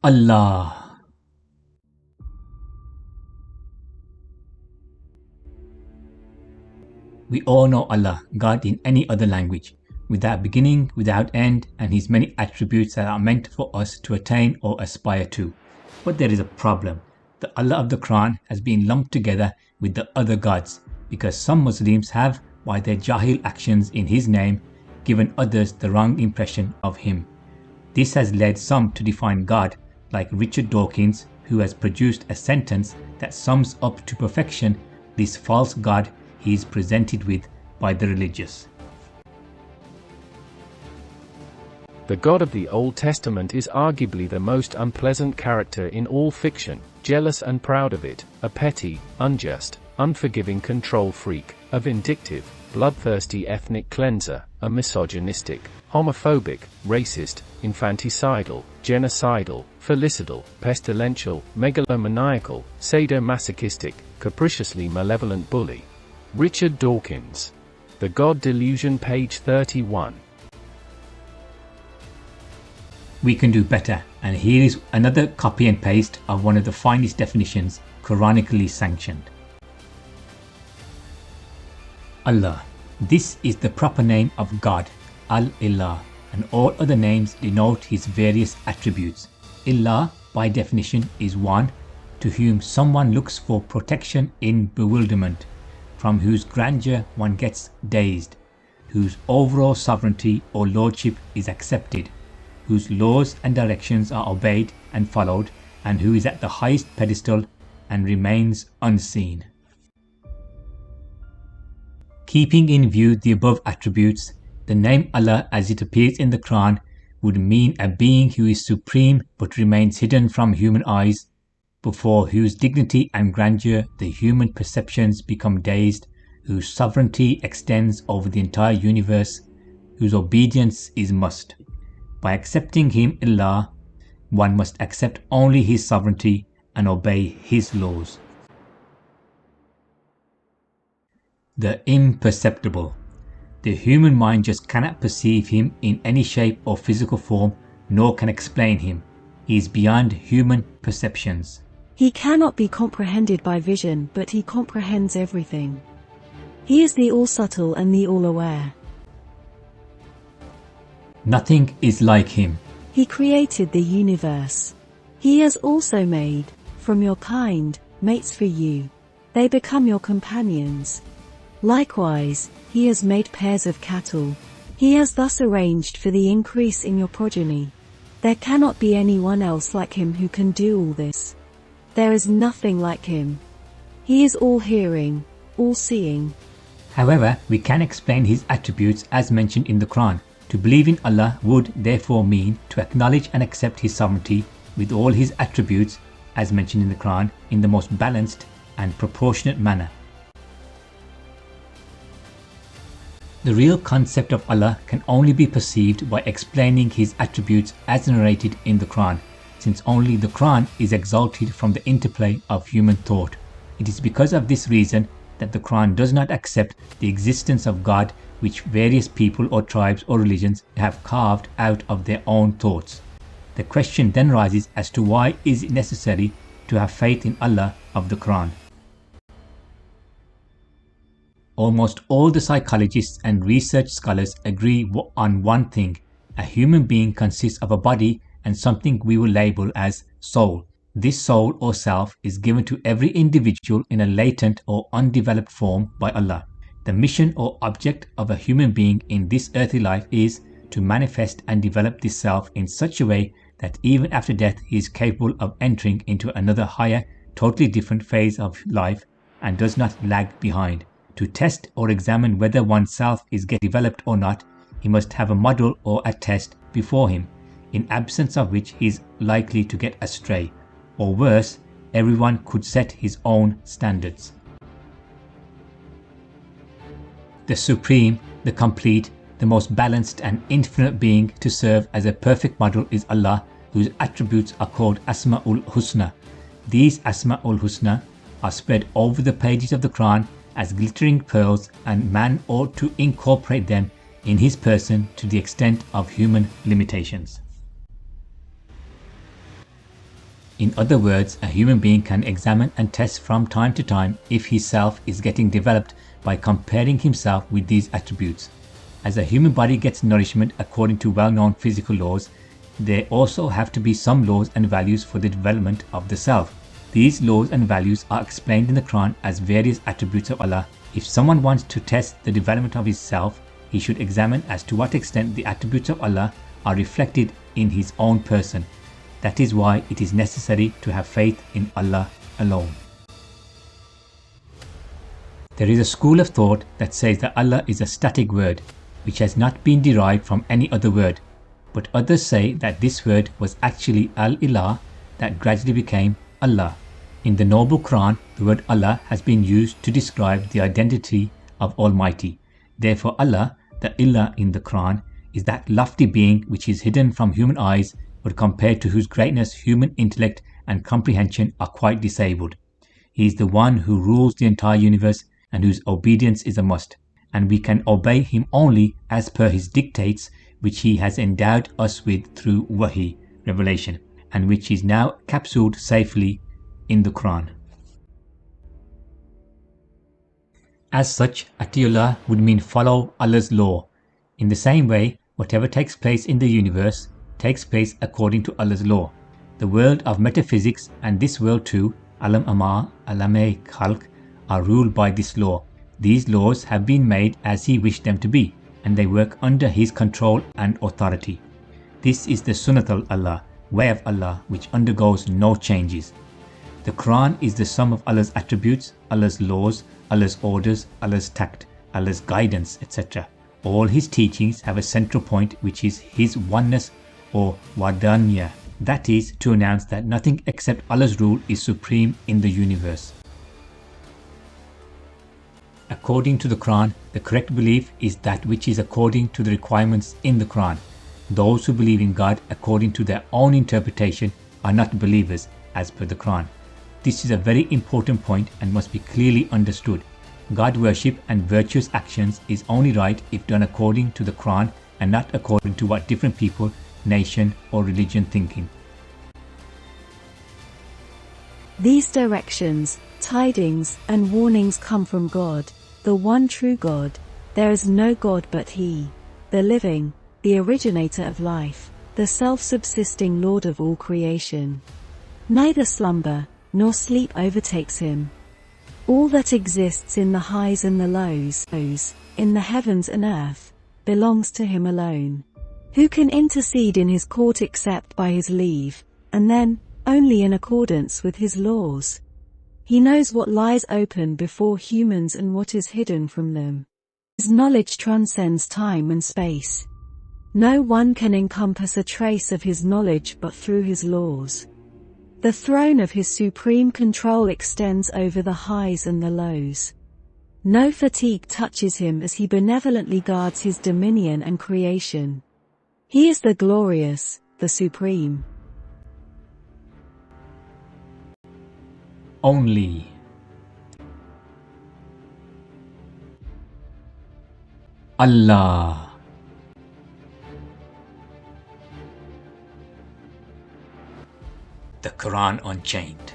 Allah. We all know Allah, God in any other language, without beginning, without end, and His many attributes that are meant for us to attain or aspire to. But there is a problem. The Allah of the Quran has been lumped together with the other gods because some Muslims have, by their jahil actions in His name, given others the wrong impression of Him. This has led some to define God like Richard Dawkins, who has produced a sentence that sums up to perfection this false God he is presented with by the religious. The God of the Old Testament is arguably the most unpleasant character in all fiction, jealous and proud of it, a petty, unjust, unforgiving control freak, a vindictive, bloodthirsty ethnic cleanser, a misogynistic, homophobic, racist, infanticidal, genocidal, filicidal, pestilential, megalomaniacal, sadomasochistic, capriciously malevolent bully. Richard Dawkins. The God Delusion, page 31. We can do better, and here is another copy and paste of one of the finest definitions Quranically sanctioned. Allah. This is the proper name of God, Al-Illah, and all other names denote His various attributes. Illah, by definition, is one to whom someone looks for protection in bewilderment, from whose grandeur one gets dazed, whose overall sovereignty or lordship is accepted, whose laws and directions are obeyed and followed, and who is at the highest pedestal and remains unseen. Keeping in view the above attributes, the name Allah as it appears in the Quran would mean a being who is supreme but remains hidden from human eyes, before whose dignity and grandeur the human perceptions become dazed, whose sovereignty extends over the entire universe, whose obedience is must. By accepting Him, Allah, one must accept only His sovereignty and obey His laws. The imperceptible. The human mind just cannot perceive Him in any shape or physical form, nor can explain Him. He is beyond human perceptions. He cannot be comprehended by vision, but He comprehends everything. He is the all-subtle and the all-aware. Nothing is like Him. He created the universe. He has also made, from your kind, mates for you. They become your companions. Likewise, He has made pairs of cattle. He has thus arranged for the increase in your progeny. There cannot be anyone else like Him who can do all this. There is nothing like Him. He is all-hearing, all-seeing. However, we can explain His attributes as mentioned in the Quran. To believe in Allah would therefore mean to acknowledge and accept His sovereignty with all His attributes as mentioned in the Quran in the most balanced and proportionate manner. The real concept of Allah can only be perceived by explaining His attributes as narrated in the Quran, since only the Quran is exalted from the interplay of human thought. It is because of this reason that the Quran does not accept the existence of God which various people or tribes or religions have carved out of their own thoughts. The question then rises as to why is it necessary to have faith in Allah of the Quran. Almost all the psychologists and research scholars agree on one thing. A human being consists of a body and something we will label as soul. This soul or self is given to every individual in a latent or undeveloped form by Allah. The mission or object of a human being in this earthly life is to manifest and develop this self in such a way that even after death he is capable of entering into another higher, totally different phase of life and does not lag behind. To test or examine whether oneself is getting developed or not, he must have a model or a test before him, in absence of which he is likely to get astray, or worse, everyone could set his own standards. The supreme, the complete, the most balanced and infinite being to serve as a perfect model is Allah, whose attributes are called Asma'ul Husna. These Asma'ul Husna are spread over the pages of the Quran as glittering pearls, and man ought to incorporate them in his person to the extent of human limitations. In other words, a human being can examine and test from time to time if his self is getting developed by comparing himself with these attributes. As a human body gets nourishment according to well-known physical laws, there also have to be some laws and values for the development of the self. These laws and values are explained in the Quran as various attributes of Allah. If someone wants to test the development of his self, he should examine as to what extent the attributes of Allah are reflected in his own person. That is why it is necessary to have faith in Allah alone. There is a school of thought that says that Allah is a static word, which has not been derived from any other word, but others say that this word was actually Al-Illah that gradually became Allah. In the Noble Quran, the word Allah has been used to describe the identity of Almighty. Therefore Allah, the Illah in the Quran, is that lofty being which is hidden from human eyes, but compared to whose greatness human intellect and comprehension are quite disabled. He is the one who rules the entire universe and whose obedience is a must, and we can obey him only as per his dictates, which he has endowed us with through Wahi, revelation, and which is now capsuled safely in the Quran. As such, Atiullah would mean follow Allah's law. In the same way, whatever takes place in the universe takes place according to Allah's law. The world of metaphysics and this world too, Alam Amar, Alame Khalq, are ruled by this law. These laws have been made as He wished them to be, and they work under His control and authority. This is the Sunnat al-Allah, way of Allah, which undergoes no changes. The Quran is the sum of Allah's attributes, Allah's laws, Allah's orders, Allah's tact, Allah's guidance, etc. All His teachings have a central point, which is His oneness or Wadaniya, that is, to announce that nothing except Allah's rule is supreme in the universe. According to the Quran, the correct belief is that which is according to the requirements in the Quran. Those who believe in God according to their own interpretation are not believers as per the Quran. This is a very important point and must be clearly understood. God worship and virtuous actions is only right if done according to the Quran and not according to what different people, nation or religion thinking. These directions, tidings and warnings come from God, the one true God. There is no God but He, the living, the originator of life, the self-subsisting Lord of all creation. Neither slumber nor sleep overtakes Him. All that exists in the highs and the lows, in the heavens and earth, belongs to Him alone. Who can intercede in His court except by His leave, and then only in accordance with His laws? He knows what lies open before humans and what is hidden from them. His knowledge transcends time and space. No one can encompass a trace of His knowledge but through His laws. The throne of His supreme control extends over the highs and the lows. No fatigue touches Him as He benevolently guards His dominion and creation. He is the glorious, the supreme. Only. Allah. The Quran Unchained.